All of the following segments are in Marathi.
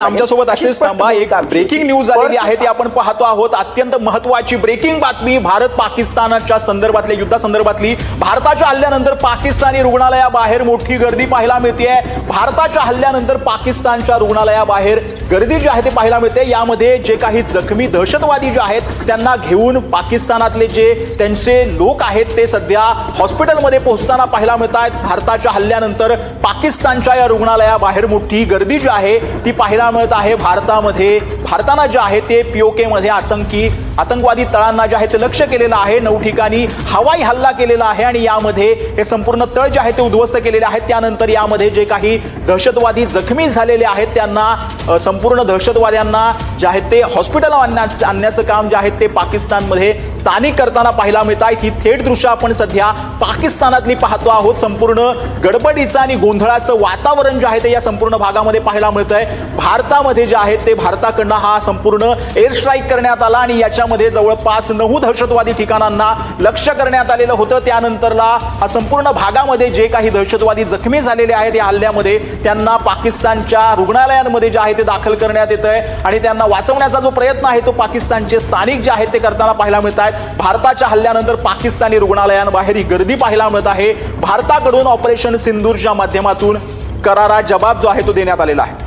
आमच्यासोबत असेच थांबा। एक ब्रेकिंग न्यूज आलेली आहे ती आपण पाहतो आहोत। अत्यंत महत्त्वाची ब्रेकिंग बातमी भारत पाकिस्तानच्या संदर्भातल्या युद्धासंदर्भातली। भारताच्या हल्ल्यानंतर पाकिस्तानी रुग्णालयाबाहेर मोठी गर्दी पाहायला मिळते। भारताच्या हल्ल्यानंतर पाकिस्तानच्या रुग्णालयाबाहेर गर्दी जी आहे ते पाहायला मिळते। यामध्ये जे काही जखमी दहशतवादी जे आहेत त्यांना घेऊन पाकिस्तानातले जे त्यांचे लोक आहेत ते सध्या हॉस्पिटलमध्ये पोहोचताना पाहायला मिळतात। भारताच्या हल्ल्यानंतर पाकिस्तानच्या या रुग्णालयाबाहेर मोठी गर्दी जी आहे ती पाहायला मिळत आहे। भारतानं जे आहे ते पीओके मध्ये आतंकवादी तळांना जे आहे ते लक्ष्य केलेलं आहे। 9 ठिकाणी हवाई हल्ला केलेला आहे आणि यामध्ये हे संपूर्ण तळ जे आहे ते उद्ध्वस्त केलेले आहेत। त्यानंतर यामध्ये जे काही दहशतवादी जखमी झालेले आहेत त्यांना संपूर्ण दहशतवाद्यांना जे आहे ते हॉस्पिटल आणण्याचं काम जे आहे ते पाकिस्तानमध्ये स्थानिक करताना पाहायला मिळत आहे। ही थेट दृश्य आपण सध्या पाकिस्तानातली पाहतो आहोत। संपूर्ण गडबडीचं आणि गोंधळाचं वातावरण जे आहे ते या संपूर्ण भागामध्ये पाहायला मिळतंय। भारतामध्ये जे आहे ते भारताकडनं हा संपूर्ण एअर स्ट्राईक करण्यात आला आणि याच्यामध्ये जवळपास 9 दहशतवादी ठिकाणांना लक्ष्य करण्यात आलेलं होतं। त्यानंतरला हा संपूर्ण भागामध्ये जे काही दहशतवादी जखमी झालेले आहेत या हल्ल्यामध्ये त्यांना पाकिस्तानच्या रुग्णालयांमध्ये जे आहे ते दाखल करण्यात येतंय आणि त्यांना वाचवण्याचा जो प्रयत्न आहे तो पाकिस्तानचे स्थानिक जे आहेत ते करताना पाहायला मिळत आहेत। भारताच्या हल्ल्यानंतर पाकिस्तानी रुग्णालयांबाहेर ही गर्दी पाहायला मिळत आहे। भारताकडून ऑपरेशन सिंदूरच्या माध्यमातून करारा जबाब जो आहे तो देण्यात आलेला आहे।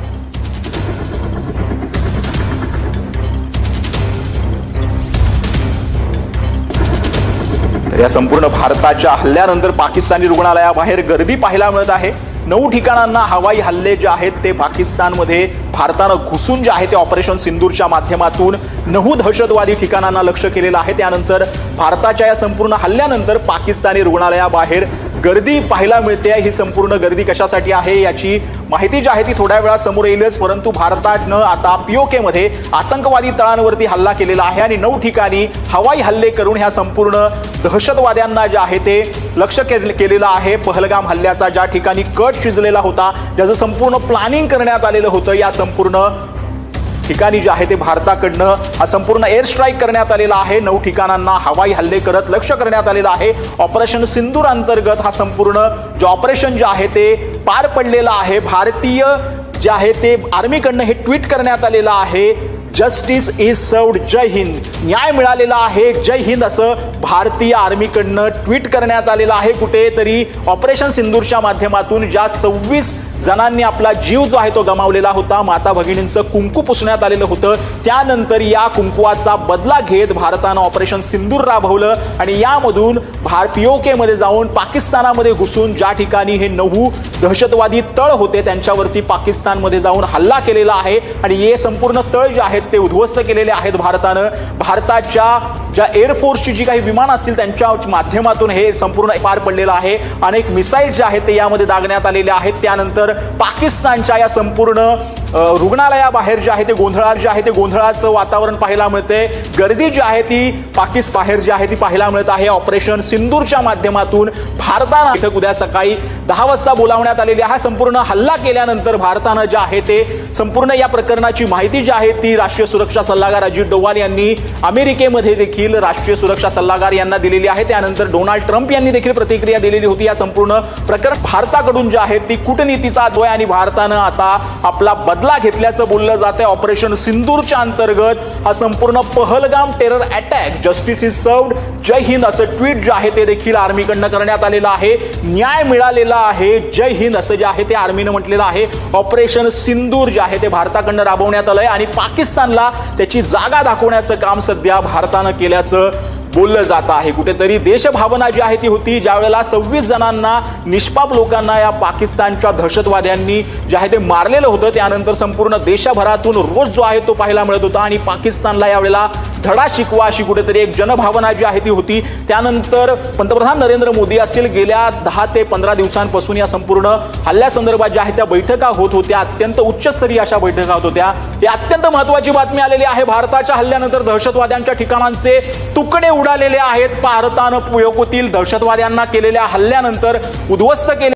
या संपूर्ण भारताच्या हल्ल्यानंतर पाकिस्तानी रुग्णालयाबाहेर गर्दी पाहायला मिळत आहे। 9 ठिकाणांना हवाई हल्ले जे आहेत ते पाकिस्तानमध्ये भारतानं घुसून जे आहे ते ऑपरेशन सिंदूरच्या माध्यमातून 9 दहशतवादी ठिकाणांना लक्ष्य केलेलं आहे। त्यानंतर भारताच्या या संपूर्ण हल्ल्यानंतर पाकिस्तानी रुग्णालयाबाहेर गर्दी पाहायला मिळते। ही संपूर्ण गर्दी कशासाठी आहे याची माहिती जी आहे ती थोड्या वेळा समोर येईलच, परंतु भारतानं आता पीओके मध्ये आतंकवादी तळांवरती हल्ला केलेला आहे आणि 9 ठिकाणी हवाई हल्ले करून ह्या संपूर्ण दहशतवाद्यांना जे आहे ते लक्ष्य केलेलं आहे। पहलगाम हल्ल्याचा ज्या ठिकाणी कट शिजलेला होता, ज्याचं संपूर्ण प्लॅनिंग करण्यात आलेलं होतं, या संपूर्ण ठिकाणी जे आहे ते भारताकडनं हा संपूर्ण एअर स्ट्राईक करण्यात आलेला आहे। 9 ठिकाणांना हवाई हल्ले करत लक्ष्य करण्यात आलेलं आहे। ऑपरेशन सिंदूर अंतर्गत हा संपूर्ण जे ऑपरेशन जे आहे ते पार पडलेलं आहे। भारतीय जे आहे ते आर्मीकडनं हे ट्विट करण्यात आलेलं आहे, जस्टिस इज सर्व्ड, जय हिंद, न्याय मिळालेला आहे, जय हिंद असं भारतीय आर्मीकडनं ट्विट करण्यात आलेलं आहे। कुठेतरी ऑपरेशन सिंदूरच्या माध्यमातून ज्या 26 जणांनी आपला जीव जो आहे तो गमावलेला होता, माता भगिनींचं कुंकू पुसण्यात आलेलं होतं, त्यानंतर या कुंकवाचा बदला घेत भारतानं ऑपरेशन सिंदूर राबवलं आणि यामधून पीओके मध्ये जाऊन पाकिस्तानामध्ये घुसून ज्या ठिकाणी हे 9 दहशतवादी तळ होते त्यांच्यावरती पाकिस्तानमध्ये जाऊन हल्ला केलेला आहे आणि हे संपूर्ण तळ जे आहेत ते उद्ध्वस्त केलेले आहेत भारतानं। भारताच्या ज्या एअरफोर्सची जी काही विमान असतील त्यांच्या माध्यमातून हे संपूर्ण पार पडलेलं आहे। अनेक मिसाईल जे आहेत ते यामध्ये दागण्यात आलेले आहेत। त्यानंतर पाकिस्तानच्या या संपूर्ण रुग्णालयाबाहेर जे आहे ते गोंधळाचं वातावरण पाहायला मिळते। गर्दी जी आहे ती बाहेर जी आहे ती पाहायला मिळत आहे। ऑपरेशन सिंदूरच्या माध्यमातून भारतानं बैठक उद्या सकाळी 10 वाजता बोलावण्यात आलेली आहे। संपूर्ण हल्ला केल्यानंतर भारतानं जे आहे ते संपूर्ण या प्रकरणाची माहिती जी आहे ती राष्ट्रीय सुरक्षा सल्लागार अजित डोवाल यांनी अमेरिकेमध्ये देखील राष्ट्रीय सुरक्षा सल्लागार यांना दिलेली आहे। त्यानंतर डोनाल्ड ट्रम्प यांनी देखील प्रतिक्रिया दिलेली होती। या संपूर्ण प्रकरण भारताकडून जे आहे ती कूटनीतीचा अध्याय आणि भारतानं आता आपला बदला घेतल्याचं बोललं जातंय। ऑपरेशन सिंदूरच्या अंतर्गत हा संपूर्ण Pahalgam terror attack, justice is served, जय हिंद असं ट्विट जे आहे ते देखील आर्मीकडनं करण्यात आलेलं आहे। न्याय मिळालेला आहे, जय हिंद असं जे आहे ते आर्मीनं म्हटलेलं आहे। ऑपरेशन सिंदूर जे आहे ते भारताकडनं राबवण्यात आलंय आणि पाकिस्तानला त्याची जागा दाखवण्याचं काम सध्या भारतानं केल्याचं बोललं जात आहे। कुठेतरी देशभावना जी आहे ती होती, ज्या वेळेला 26 जणांना निष्पाप लोकांना या पाकिस्तानच्या दहशतवाद्यांनी जे आहे ते मारलेलं होतं, त्यानंतर संपूर्ण देशभरातून रोज जो आहे तो पाहायला मिळत होता आणि पाकिस्तानला यावेळेला धडा शिकवा अशी कुठेतरी एक जनभावना जी आहे ती होती। त्यानंतर पंतप्रधान नरेंद्र मोदी असतील गेल्या 10 ते 15 दिवसांपासून या संपूर्ण हल्ल्यासंदर्भात ज्या आहेत त्या बैठका होत होत्या, अत्यंत उच्चस्तरीय अशा बैठका होत होत्या। ही अत्यंत महत्त्वाची बातमी आलेली आहे। भारताच्या हल्ल्यानंतर दहशतवाद्यांच्या ठिकाणांचे तुकडे उडालेले आहेत। भारतानं पीओकेतील दहशतवाद्यांना केलेल्या हल्ल्यानंतर उद्ध्वस्त केले